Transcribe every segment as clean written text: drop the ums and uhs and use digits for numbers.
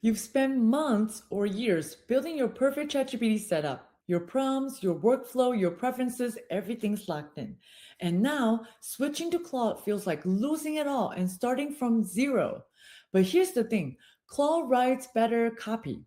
You've spent months or years building your perfect ChatGPT setup. Your prompts, your workflow, your preferences, everything's locked in. And now switching to Claude feels like losing it all and starting from zero. But here's the thing, Claude writes better copy,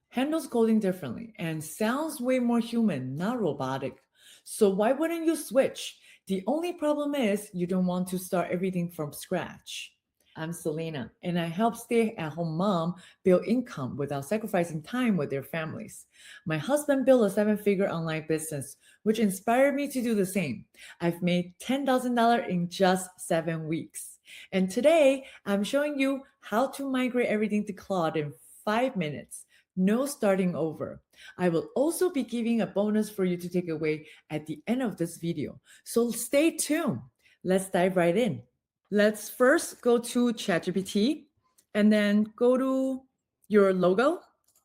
handles coding differently, and sounds way more human, not robotic. So why wouldn't you switch? The only problem is you don't want to start everything from scratch. I'm Selena, and I help stay at home mom build income without sacrificing time with their families. My husband built a seven-figure online business, which inspired me to do the same. I've made $10,000 in just 7 weeks. And today, I'm showing you how to migrate everything to Claude in 5 minutes. No starting over. I will also be giving a bonus for you to take away at the end of this video. So stay tuned. Let's dive right in. Let's first go to ChatGPT and then go to your logo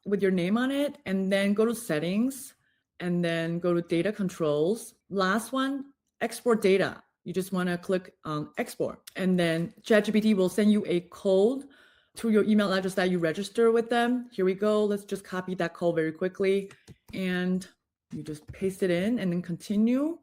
with your name on it, and then go to settings, and then go to data controls. Last one, export data. You just want to click on export, and then ChatGPT will send you a code to your email address that you register with them. Here we go. Let's just copy that code very quickly, and you just paste it in and then continue.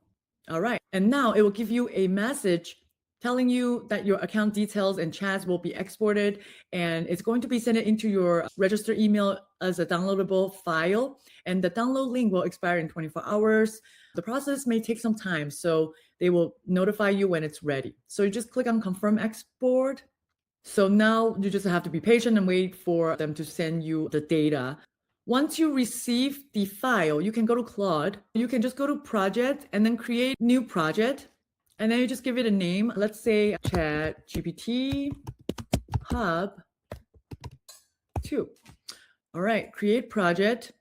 All right. And now it will give you a message telling you that your account details and chats will be exported, and it's going to be sent into your registered email as a downloadable file, and the download link will expire in 24 hours. The process may take some time, so they will notify you when it's ready. So you just click on confirm export. So now you just have to be patient and wait for them to send you the data. Once you receive the file, you can go to Claude. You can just go to project and then create new project. And then you just give it a name. Let's say ChatGPT Hub 2. All right, create project.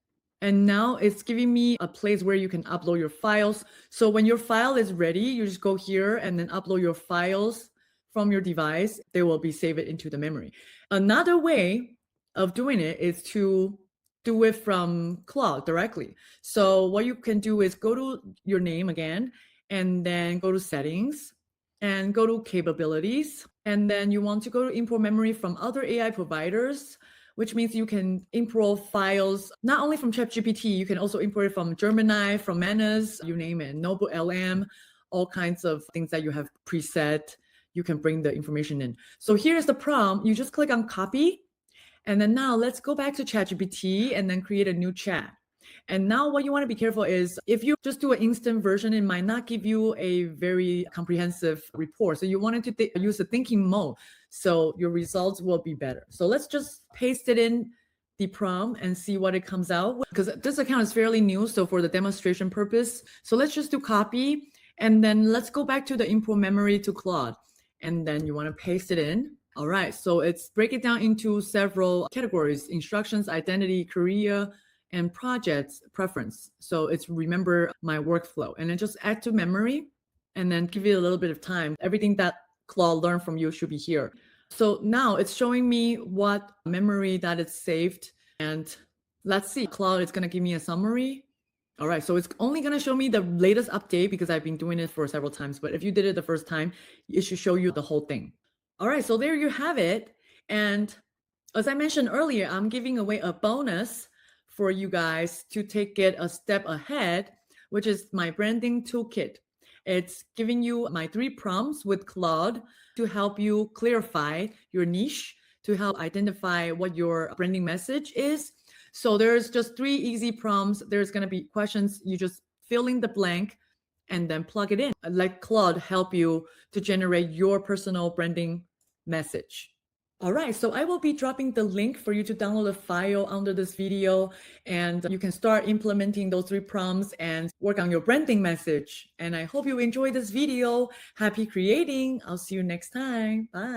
And now it's giving me a place where you can upload your files. So when your file is ready, you just go here and then upload your files from your device. They will be saved into the memory. Another way of doing it is to do it from Claude directly. So what you can do is go to your name again, and then go to settings and go to capabilities. And then you want to go to import memory from other AI providers, which means you can import files not only from ChatGPT, you can also import it from Gemini, from Manus, you name it, Notebook LM, all kinds of things that you have preset. You can bring the information in. So here's the prompt. You just click on copy. And then now let's go back to ChatGPT and then create a new chat. And now what you want to be careful is if you just do an instant version, it might not give you a very comprehensive report. So you wanted to use the thinking mode, so your results will be better. So let's just paste it in the prompt and see what it comes out with, because this account is fairly new. So for the demonstration purpose, so let's just do copy, and then let's go back to the import memory to Claude, and then you want to paste it in. All right, so it's break it down into several categories: instructions, identity, career, and projects preference. So it's remember my workflow, and then just add to memory and then give it a little bit of time. Everything that Claude learned from you should be here. So now it's showing me what memory that it's saved. And let's see, Claude is going to give me a summary. All right, so it's only going to show me the latest update because I've been doing it for several times. But if you did it the first time, it should show you the whole thing. All right, so there you have it. And as I mentioned earlier, I'm giving away a bonus for you guys to take it a step ahead, which is my branding toolkit. It's giving you my 3 prompts with Claude to help you clarify your niche, to help identify what your branding message is. So there's just 3 easy prompts. There's going to be questions. You just fill in the blank and then plug it in. Let Claude help you to generate your personal branding message. All right, so I will be dropping the link for you to download a file under this video, and you can start implementing those 3 prompts and work on your branding message. And I hope you enjoyed this video. Happy creating. I'll see you next time. Bye.